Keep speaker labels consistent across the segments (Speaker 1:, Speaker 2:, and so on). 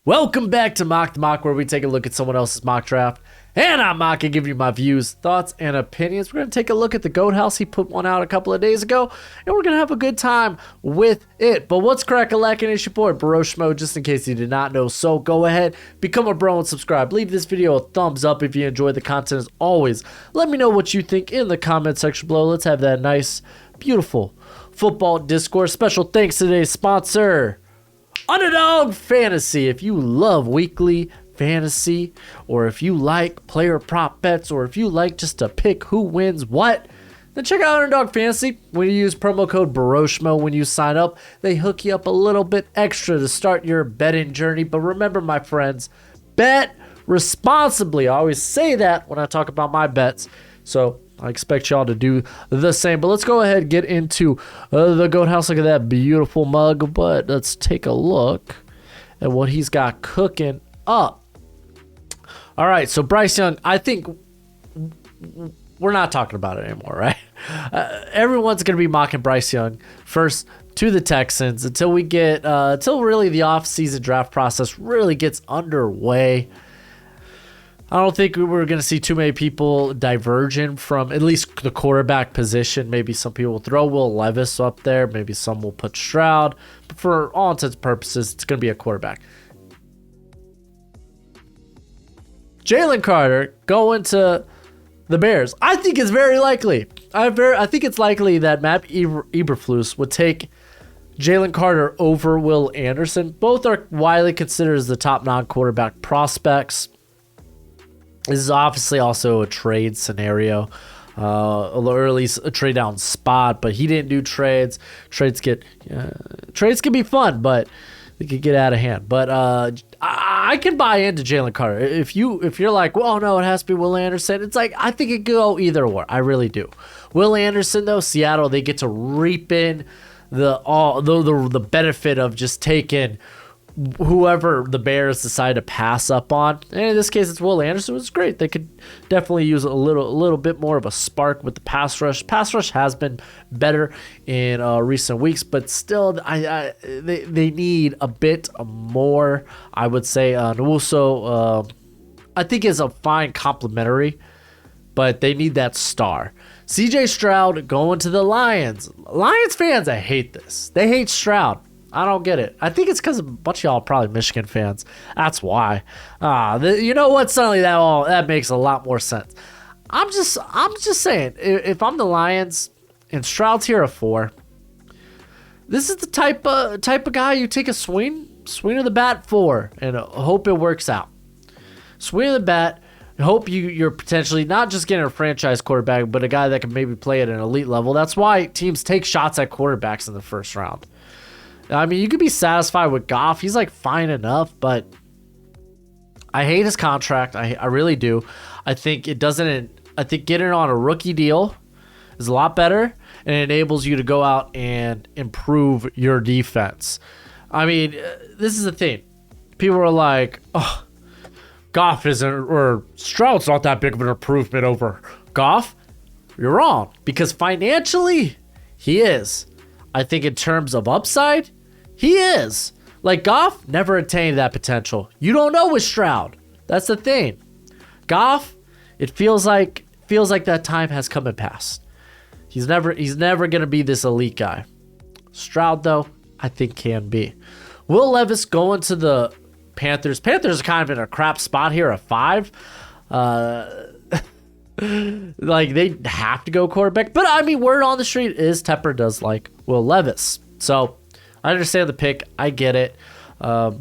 Speaker 1: Welcome back to Mock the Mock, where we take a look at someone else's mock draft. And I'm Mock and give you my views, thoughts, and opinions. We're going to take a look at the GOAT House. He put one out a couple of days ago, and we're going to have a good time with it. But what's crack-a-lackin'? It's your boy, Broshmo, just in case you did not know. So go ahead, become a bro and subscribe. Leave this video a thumbs up if you enjoy the content as always. Let me know what you think in the comment section below. Let's have that nice, beautiful football discourse. Special thanks to today's sponsor, Underdog Fantasy. If you love weekly fantasy, or if you like player prop bets, or if you like just to pick who wins what, then check out Underdog Fantasy. When you use promo code Broshmo when you sign up, they hook you up a little bit extra to start your betting journey. But remember, my friends, bet responsibly. I always say that when I talk about my bets, so I expect y'all to do the same. But let's go ahead and get into the GOAT House. Look at that beautiful mug. But let's take a look at what he's got cooking up. All right, so Bryce Young, I think we're not talking about it anymore, right? Everyone's going to be mocking Bryce Young first to the Texans until we get, until really the offseason draft process really gets underway. I don't think we're going to see too many people diverging from at least the quarterback position. Maybe some people will throw Will Levis up there. Maybe some will put Stroud. But for all intents and purposes, it's going to be a quarterback. Jalen Carter going to the Bears, I think is very likely. I think it's likely that Matt Eberflus would take Jalen Carter over Will Anderson. Both are widely considered as the top non-quarterback prospects. This is obviously also a trade scenario, or at least a trade down spot, but he didn't do trades. Trades can be fun, but they could get out of hand. But I can buy into Jalen Carter. If you're like, well, no, it has to be Will Anderson. It's like, I think it could go either or. I really do. Will Anderson, though, Seattle, they get to reap in the benefit of just taking whoever the Bears decide to pass up on. And in this case, it's Will Anderson, which is great. They could definitely use a little bit more of a spark with the pass rush. Pass rush has been better in recent weeks, but still, they need a bit more, I would say. Nwosu, I think, is a fine complimentary, but they need that star. CJ Stroud going to the Lions. Lions fans, I hate this. They hate Stroud. I don't get it. I think it's because a bunch of y'all are probably Michigan fans. That's why. You know what? Suddenly that makes a lot more sense. I'm just saying, if I'm the Lions and Stroud's here at 4, this is the type of guy you take a swing of the bat for and hope it works out. Swing of the bat. Hope you're potentially not just getting a franchise quarterback, but a guy that can maybe play at an elite level. That's why teams take shots at quarterbacks in the first round. I mean, you could be satisfied with Goff. He's like fine enough, but I hate his contract. I really do. I think getting on a rookie deal is a lot better and it enables you to go out and improve your defense. I mean, this is the thing. People are like, oh, Goff or Stroud's not that big of an improvement over Goff. You're wrong, because financially, he is. I think in terms of upside, he is. Like, Goff never attained that potential. You don't know with Stroud. That's the thing. Goff, it feels like that time has come and passed. He's never going to be this elite guy. Stroud, though, I think can be. Will Levis going to the Panthers. Panthers are kind of in a crap spot here at 5. Like, they have to go quarterback. But, I mean, word on the street is Tepper does like Will Levis. So, I understand the pick. I get it. I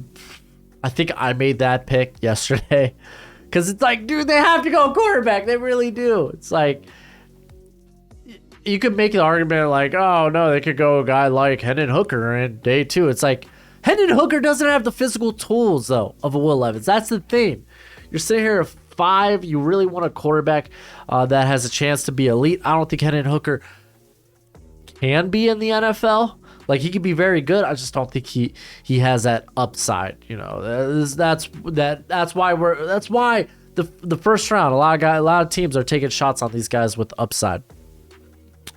Speaker 1: think I made that pick yesterday. Because it's like, dude, they have to go quarterback. They really do. It's like, you could make the argument like, oh, no, they could go a guy like Hendon Hooker in day 2. It's like, Hendon Hooker doesn't have the physical tools, though, of a Will Levis. That's the thing. You're sitting here at 5. You really want a quarterback that has a chance to be elite. I don't think Hendon Hooker can be in the NFL. Like, he could be very good. I just don't think he has that upside. You know, that's why the first round, a lot of teams are taking shots on these guys with upside.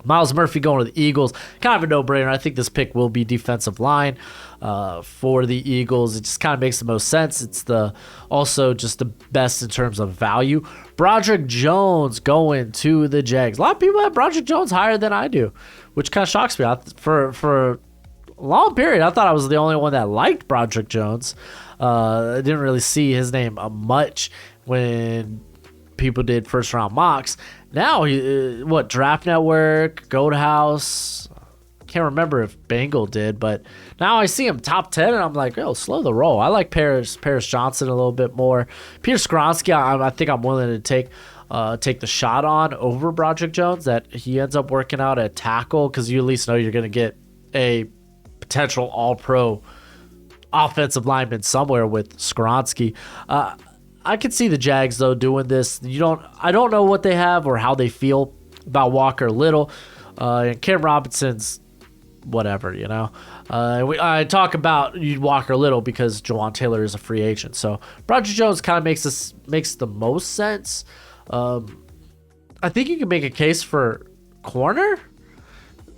Speaker 1: Miles Murphy going to the Eagles. Kind of a no-brainer. I think this pick will be defensive line for the Eagles. It just kind of makes the most sense. It's also just the best in terms of value. Broderick Jones going to the Jags. A lot of people have Broderick Jones higher than I do, which kind of shocks me. For a long period, I thought I was the only one that liked Broderick Jones. I didn't really see his name much when people did first-round mocks. Now, Draft Network, Goat House, can't remember if Bengal did, but now I see him top 10, and I'm like, slow the roll. I like Paris Johnson a little bit more. Peter Skoronski, I think I'm willing to take the shot on over Broderick Jones, that he ends up working out at tackle, because you at least know you're going to get a potential all-pro offensive lineman somewhere with Skoronski. I could see the Jags, though, doing this. I don't know what they have or how they feel about Walker Little. And Cam Robinson's whatever, I talk about Walker Little because Jawan Taylor is a free agent. So Broderick Jones kind of makes the most sense. I think you can make a case for corner.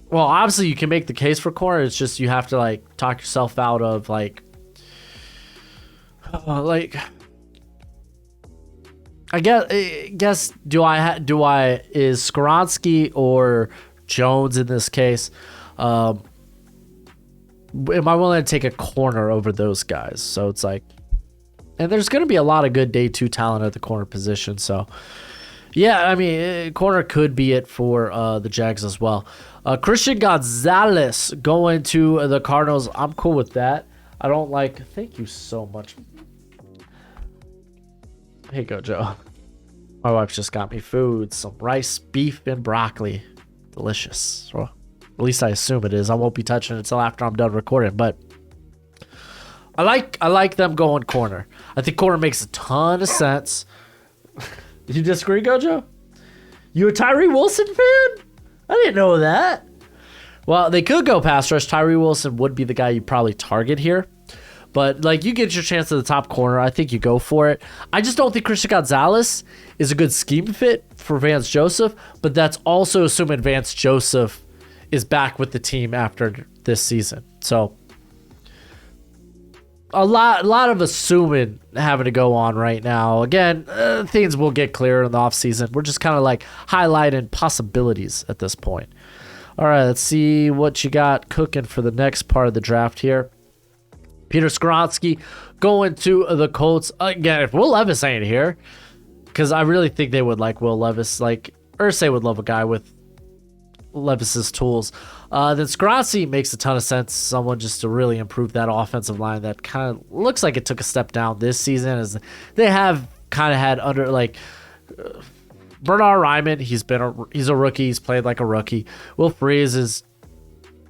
Speaker 1: Well, obviously you can make the case for corner. It's just you have to talk yourself out of I guess is Skoronski or Jones in this case? Am I willing to take a corner over those guys? So it's and there's going to be a lot of good day 2 talent at the corner position. So yeah, I mean, corner could be it for the Jags as well. Christian Gonzalez going to the Cardinals. I'm cool with that. I don't thank you so much. Here you go, Joe. My wife just got me food. Some rice, beef, and broccoli. Delicious. Well, at least I assume it is. I won't be touching it until after I'm done recording. But I like them going corner. I think corner makes a ton of sense. You disagree, Gojo? You a Tyree Wilson fan? I didn't know that. Well, they could go pass rush. Tyree Wilson would be the guy you probably target here. But, you get your chance at the top corner. I think you go for it. I just don't think Christian Gonzalez is a good scheme fit for Vance Joseph. But that's also assuming Vance Joseph is back with the team after this season. So, a lot of assuming having to go on right now. Again, things will get clearer in the offseason. We're just kind of, highlighting possibilities at this point. All right, let's see what you got cooking for the next part of the draft here. Peter Skoronski going to the Colts. Again, if Will Levis ain't here, because I really think they would like Will Levis. Irsay would love a guy with Levis's tools. Then Skoronski makes a ton of sense. Someone just to really improve that offensive line that kind of looks like it took a step down this season, as they have kind of had under Bernard Ryman. He's a rookie. He's played like a rookie. Will Freeze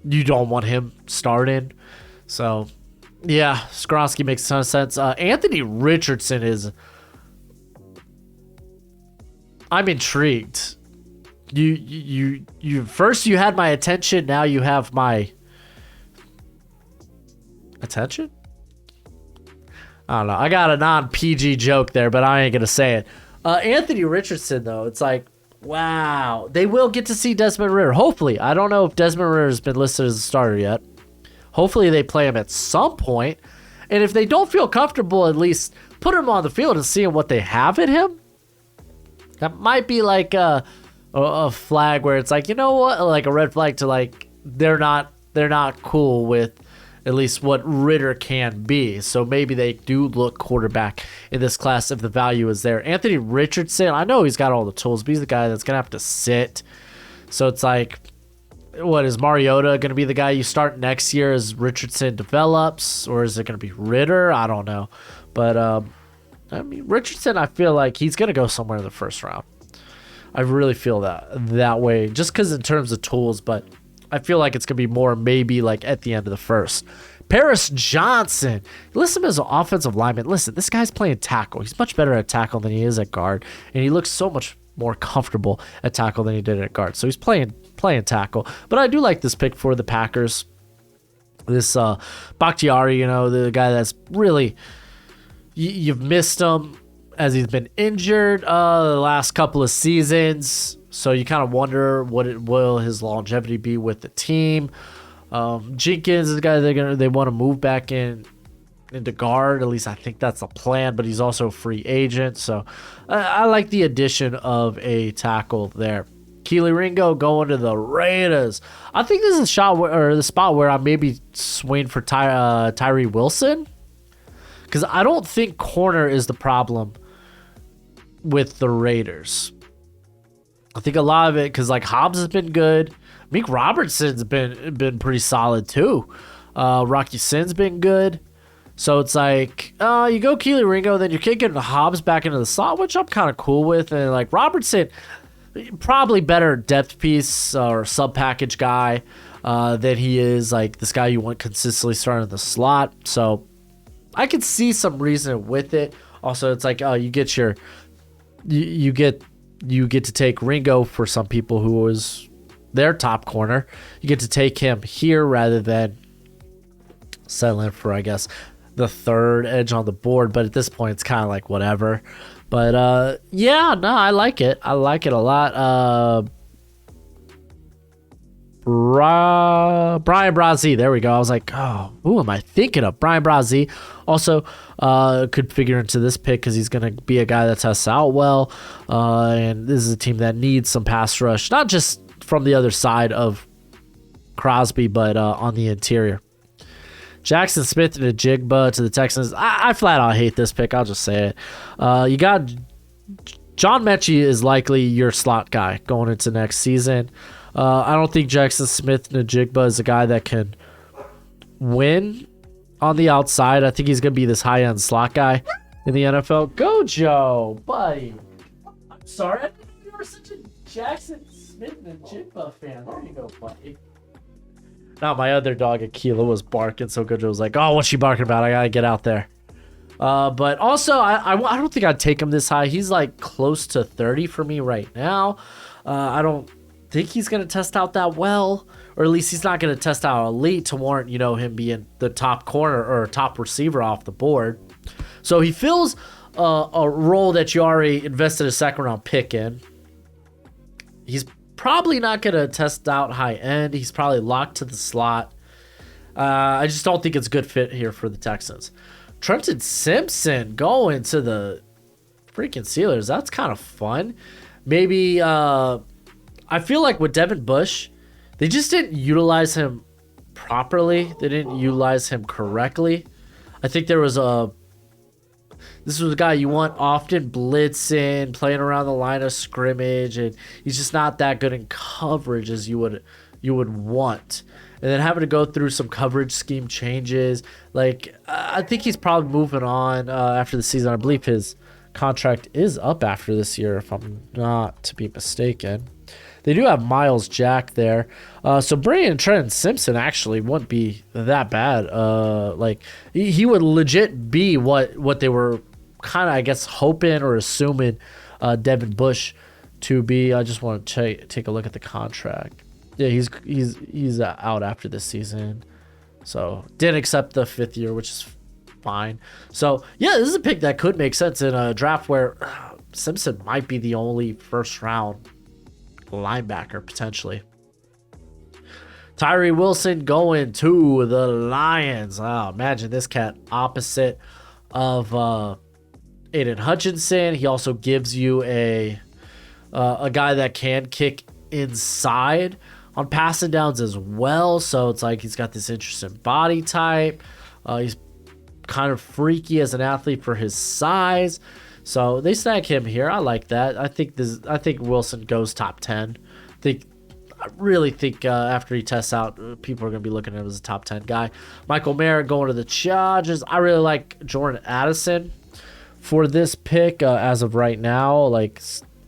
Speaker 1: you don't want him starting. So yeah, Skoronski makes a ton of sense. Anthony Richardson I'm intrigued. You first you had my attention, now you have my attention? I don't know. I got a non-PG joke there, but I ain't gonna say it. Anthony Richardson, though, it's wow. They will get to see Desmond Ridder. Hopefully. I don't know if Desmond Ridder has been listed as a starter yet. Hopefully they play him at some point. And if they don't feel comfortable, at least put him on the field and see what they have in him. That might be a flag where it's you know what? A red flag to they're not cool with at least what Ridder can be. So maybe they do look quarterback in this class if the value is there. Anthony Richardson, I know he's got all the tools, but he's the guy that's going to have to sit. So it's what is Mariota going to be the guy you start next year as Richardson develops, or is it going to be Ridder? I don't know. But Richardson, I feel like he's going to go somewhere in the first round. I really feel that way, just because in terms of tools, but I feel like it's going to be more maybe at the end of the first. Paris Johnson. Listen to his offensive lineman. Listen, this guy's playing tackle. He's much better at tackle than he is at guard, and he looks so much more comfortable at tackle than he did at guard. So he's playing tackle. But I do like this pick for the Packers. This Bakhtiari, the guy that's really you've missed him as he's been injured the last couple of seasons. So you kind of wonder will his longevity be with the team. Jenkins is the guy they want to move back into guard. At least I think that's the plan, but he's also a free agent. So I like the addition of a tackle there. Keely Ringo going to the Raiders. I think this is the spot where I maybe swing for Tyree Wilson, because I don't think corner is the problem with the Raiders. I think a lot of it, because like Hobbs has been good. Meek Robertson's been pretty solid too. Rocky Sin's been good. So it's like, you go Keely Ringo, then you're kicking Hobbs back into the slot, which I'm kind of cool with. And like Robertson, probably better depth piece or sub package guy than he is like this guy you want consistently starting in the slot. So I could see some reason with it. Also, it's like you get to take Ringo for some people who was their top corner. You get to take him here rather than settling for, I guess, the third edge on the board. But at this point, it's kind of like whatever. But yeah, no, I like it. I like it a lot. Brian Brazee, there we go. I was like, oh, who am I thinking of? Brian Brazee also could figure into this pick because he's going to be a guy that tests out well. And this is a team that needs some pass rush, not just from the other side of Crosby, but on the interior. Jackson Smith and a Jigba to the Texans. I flat out hate this pick. I'll just say it. You got John Mechie is likely your slot guy going into next season. I don't think Jackson Smith and a Jigba is a guy that can win on the outside. I think he's going to be this high-end slot guy in the NFL. Go, Joe, buddy. I'm sorry. I didn't know you were such a Jackson Smith and a Jigba fan. There you go, buddy. Now my other dog, Akila, was barking, so Gojo was like, oh, what's she barking about? I gotta get out there. But also, I don't think I'd take him this high. He's like close to 30 for me right now. I don't think he's going to test out that well, or at least he's not going to test out elite to warrant, him being the top corner or top receiver off the board. So he fills a role that you already invested a second round pick in. He's probably not going to test out high end. He's probably locked to the slot. I just don't think it's a good fit here for the Texans. Trenton Simpson going to the freaking Steelers. That's kind of fun. Maybe I feel like with Devin Bush, they just didn't utilize him properly. They didn't utilize him correctly. I think this was a guy you want often blitzing, playing around the line of scrimmage, and he's just not that good in coverage as you would want. And then having to go through some coverage scheme changes. Like, I think he's probably moving on after the season. I believe his contract is up after this year, if I'm not to be mistaken. They do have Miles Jack there. So bringing in Trenton Simpson actually wouldn't be that bad. Like, he would legit be what they were kind of, I guess, hoping or assuming Devin Bush to be. I just want to take a look at the contract. Yeah, he's out after this season, so didn't accept the 5th year, which is fine. So yeah, this is a pick that could make sense in a draft where Simpson might be the only first round linebacker potentially. Tyree Wilson going to the Lions. Oh, imagine this cat opposite of Aiden Hutchinson. He also gives you a guy that can kick inside on passing downs as well. So it's like he's got this interesting body type. He's kind of freaky as an athlete for his size. So they snag him here. I like that. I think Wilson goes top 10. I really think after he tests out, people are going to be looking at him as a top 10 guy. Michael Mayer going to the Chargers. I really like Jordan Addison for this pick as of right now. Like,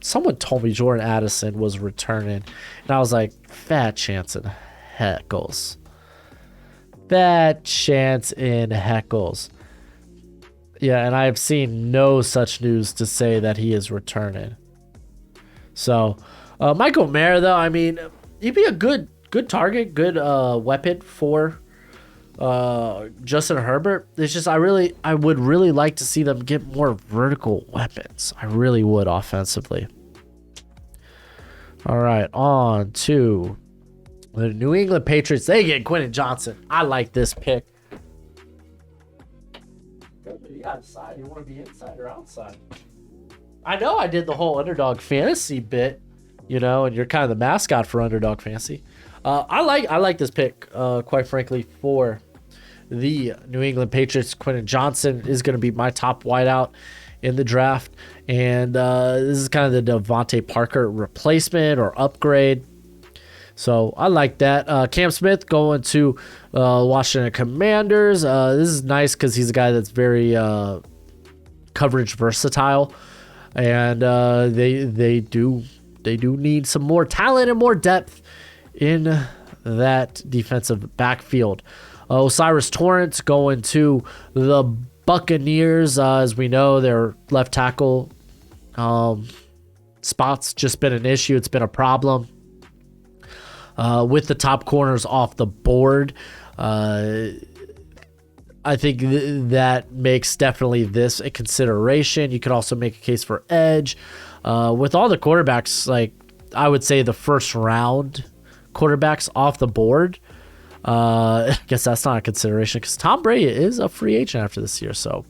Speaker 1: someone told me Jordan Addison was returning, and I was like, fat chance in heckles. Fat chance in heckles. Yeah, and I have seen no such news to say that he is returning. So, Michael Mayer, though, I mean, he'd be a good target, good weapon for Justin Herbert. It's just I would really like to see them get more vertical weapons. I really would offensively. All right, on to the New England Patriots. They get Quentin Johnson. I like this pick. You got to decide. You want to be inside or outside? I know I did the whole underdog fantasy bit, and you're kind of the mascot for underdog fantasy. I like this pick, quite frankly, for the New England Patriots. Quentin Johnson is going to be my top wideout in the draft, and this is kind of the Devontae Parker replacement or upgrade. So I like that. Cam Smith going to Washington Commanders. This is nice because he's a guy that's very coverage versatile, and they do need some more talent and more depth in that defensive backfield. Osiris Torrance going to the Buccaneers. As we know, their left tackle spot's just been an issue. It's been a problem with the top corners off the board. I think that makes definitely this a consideration. You could also make a case for edge. With all the quarterbacks, like I would say the first round quarterbacks off the board, I guess that's not a consideration because Tom Brady is a free agent after this year. So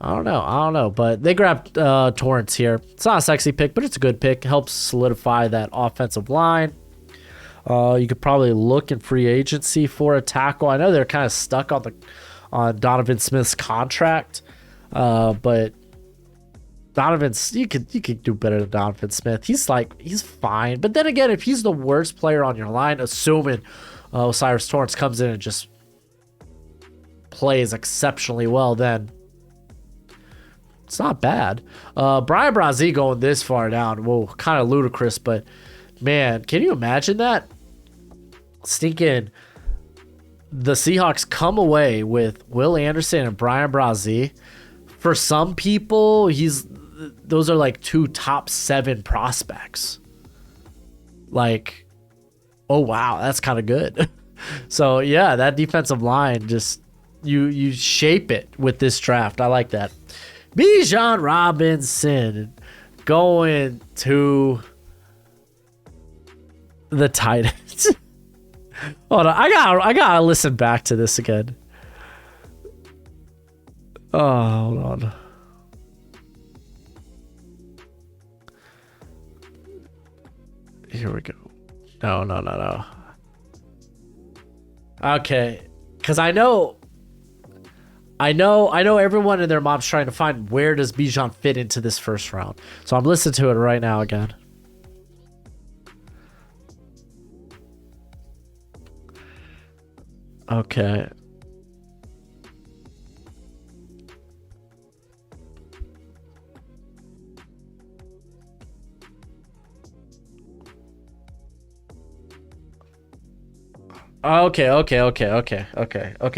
Speaker 1: I don't know. But they grabbed Torrance here. It's not a sexy pick, but it's a good pick. Helps solidify that offensive line. You could probably look in free agency for a tackle. I know they're kind of stuck on Donovan Smith's contract, but you could do better than Donovan Smith. He's fine. But then again, if he's the worst player on your line, assuming Osiris Torrance comes in and just plays exceptionally well, then it's not bad. Brian Brazee going this far down, whoa, kind of ludicrous, but man, can you imagine that? Stinking the Seahawks come away with Will Anderson and Brian Brazee. For some people, those are like 2 top 7 prospects. Like, oh wow, that's kind of good. So yeah, that defensive line, just you shape it with this draft. I like that. Bijan Robinson going to the Titans. Hold on, I gotta listen back to this again. Oh, hold on. Here we go. No. Okay, because I know everyone and their mom's trying to find where does Bijan fit into this first round. So I'm listening to it right now again. Okay. Okay.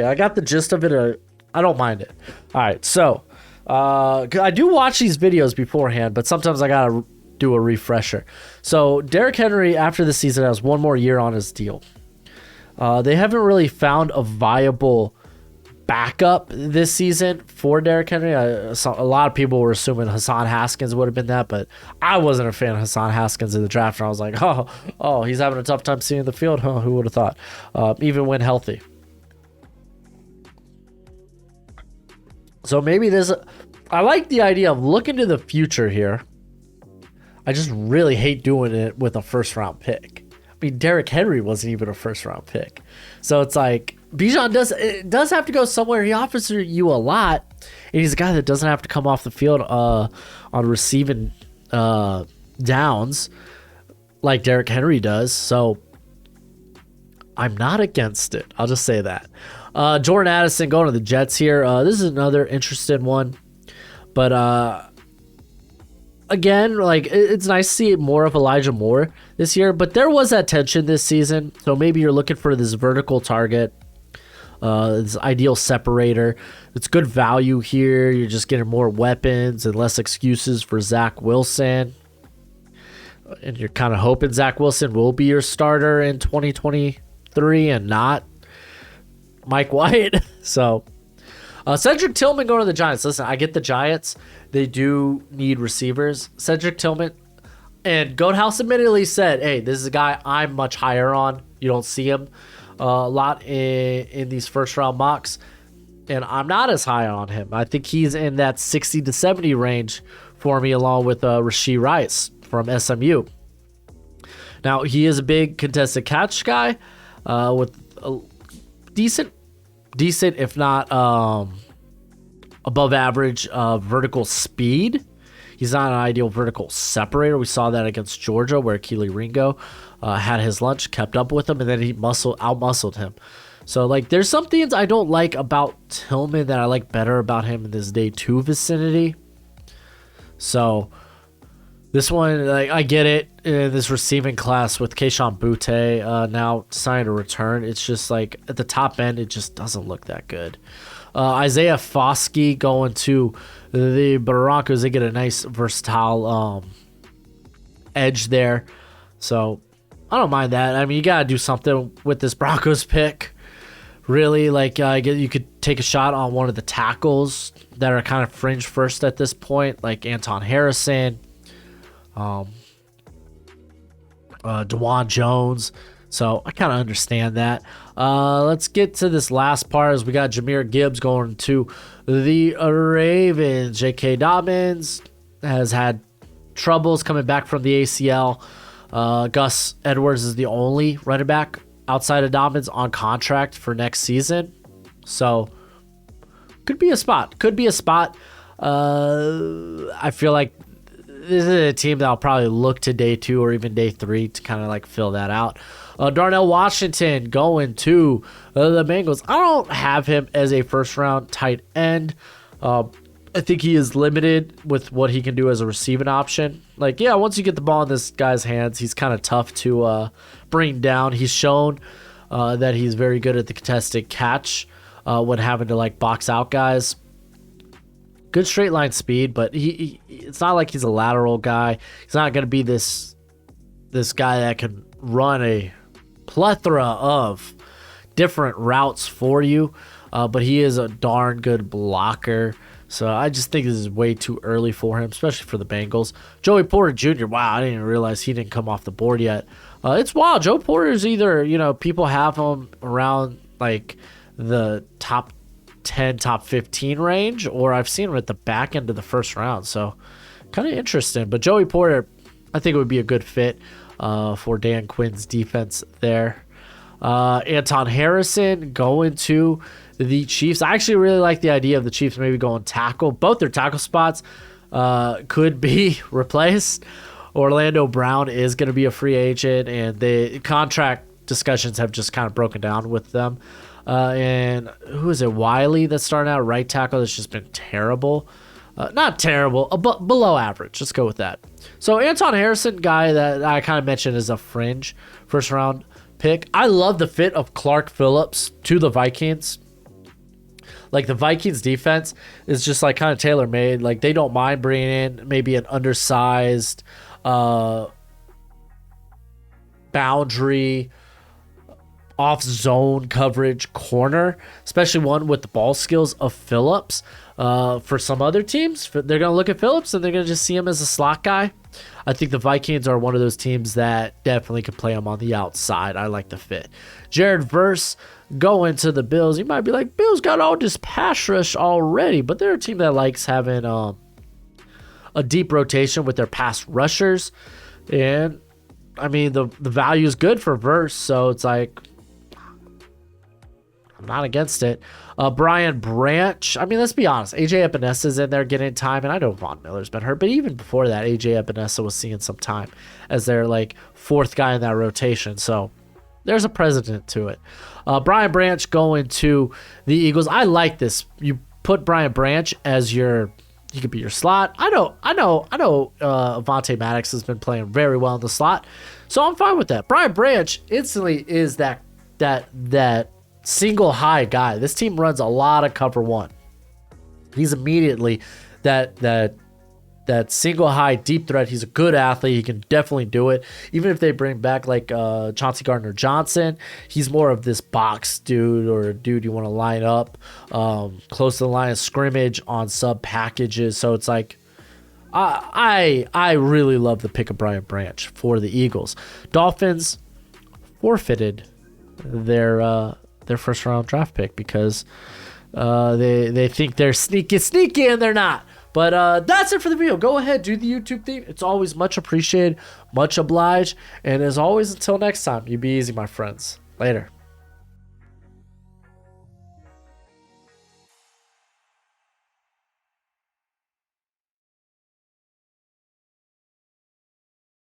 Speaker 1: I got the gist of it. I don't mind it. All right. So, I do watch these videos beforehand, but sometimes I got to do a refresher. So, Derrick Henry, after the season, has 1 more year on his deal. They haven't really found a viable backup this season for Derrick Henry. A lot of people were assuming Hassan Haskins would have been that, but I wasn't a fan of Hassan Haskins in the draft. And I was like, oh, he's having a tough time seeing the field. Huh? Who would have thought? Even when healthy. So maybe I like the idea of looking to the future here. I just really hate doing it with a first round pick. I mean, Derrick Henry wasn't even a first round pick. So it's like Bijan does have to go somewhere. He offers you a lot, and he's a guy that doesn't have to come off the field on receiving downs like Derrick Henry does. So I'm not against it. I'll just say that. Jordan Addison going to the Jets here. This is another interesting one, but again, like it's nice to see more of Elijah Moore this year, but there was that tension this season. So maybe you're looking for this vertical target, this ideal separator. It's good value here. You're just getting more weapons and less excuses for Zach Wilson. And you're kind of hoping Zach Wilson will be your starter in 2023 and not Mike White. So Cedric Tillman going to the Giants. Listen, I get the Giants. They do need receivers. Cedric Tillman and Goathouse admittedly said, hey, this is a guy I'm much higher on. You don't see him a lot in these first round mocks. And I'm not as high on him. I think he's in that 60 to 70 range for me, along with Rashee Rice from SMU. Now, he is a big contested catch guy with a decent, if not above average vertical speed. He's not an ideal vertical separator. We saw that against Georgia, where Keely Ringo had his lunch, kept up with him, and then he out-muscled him. So, like, there's some things I don't like about Tillman that I like better about him in this day 2 vicinity. So, this one, like, I get it. In this receiving class with Kayshon Boutte now deciding to return, it's just, like, at the top end, it just doesn't look that good. Isaiah Foskey going to the Broncos. They get a nice, versatile edge there. So, I don't mind that. I mean, you got to do something with this Broncos pick. Really, like, you could take a shot on one of the tackles that are kind of fringe first at this point, like Anton Harrison, DeJuan Jones. So I kind of understand that. Let's get to this last part as we got Jahmyr Gibbs going to the Ravens. J.K. Dobbins has had troubles coming back from the ACL. Gus Edwards is the only running back outside of Dobbins on contract for next season. So could be a spot. I feel like this is a team that I'll probably look to day 2 or even day 3 to kind of like fill that out. Darnell Washington going to the Bengals. I don't have him as a first round tight end. I think he is limited with what he can do as a receiving option. Like, yeah, once you get the ball in this guy's hands, he's kind of tough to bring down. He's shown that he's very good at the contested catch when having to, like, box out guys. Good straight line speed, but it's not like he's a lateral guy. He's not going to be this guy that can run a plethora of different routes for you, but he is a darn good blocker. So I just think this is way too early for him, especially for the Bengals. Joey Porter Jr., wow, I didn't even realize he didn't come off the board yet. It's wild. Joe Porter's either, people have him around like the top 10, top 15 range, or I've seen him at the back end of the first round. So kind of interesting. But Joey Porter, I think it would be a good fit for Dan Quinn's defense there. Anton Harrison going to the Chiefs. I actually really like the idea of the Chiefs maybe going tackle. Both their tackle spots could be replaced. Orlando Brown is going to be a free agent, and the contract discussions have just kind of broken down with them. And who is it? Wiley that's starting out right tackle. That's just been terrible. Not terrible, but below average. Let's go with that. So Anton Harrison, guy that I kind of mentioned is a fringe first round pick. I love the fit of Clark Phillips to the Vikings. Like, the Vikings defense is just like kind of tailor made. Like, they don't mind bringing in maybe an undersized boundary off zone coverage corner, especially one with the ball skills of Phillips. For some other teams, they're going to look at Phillips and they're going to just see him as a slot guy. I think the Vikings are one of those teams that definitely could play him on the outside. I like the fit. Jared Verse going to the Bills. You might be like, Bills got all this pass rush already, but they're a team that likes having a deep rotation with their pass rushers. And, I mean, the value is good for Verse, so it's like, I'm not against it. Brian Branch. I mean, let's be honest. AJ Epenesa's in there getting time, and I know Von Miller's been hurt, but even before that, AJ Epinesa was seeing some time as their like fourth guy in that rotation. So there's a precedent to it. Brian Branch going to the Eagles. I like this. You put Brian Branch as he could be your slot. I know. Avonte Maddox has been playing very well in the slot, so I'm fine with that. Brian Branch instantly is that single high guy. This team runs a lot of cover one. He's immediately that that single high deep threat. He's a good athlete. He can definitely do it. Even if they bring back like Chauncey Gardner-Johnson, he's more of this box dude, or a dude you want to line up close to the line of scrimmage on sub packages. So it's like I really love the pick of Brian Branch for the Eagles. Dolphins forfeited their first round draft pick because they think they're sneaky and they're not. But that's it for the video. Go ahead, do the YouTube thing. It's always much appreciated, much obliged. And as always, until next time, you be easy, my friends. Later.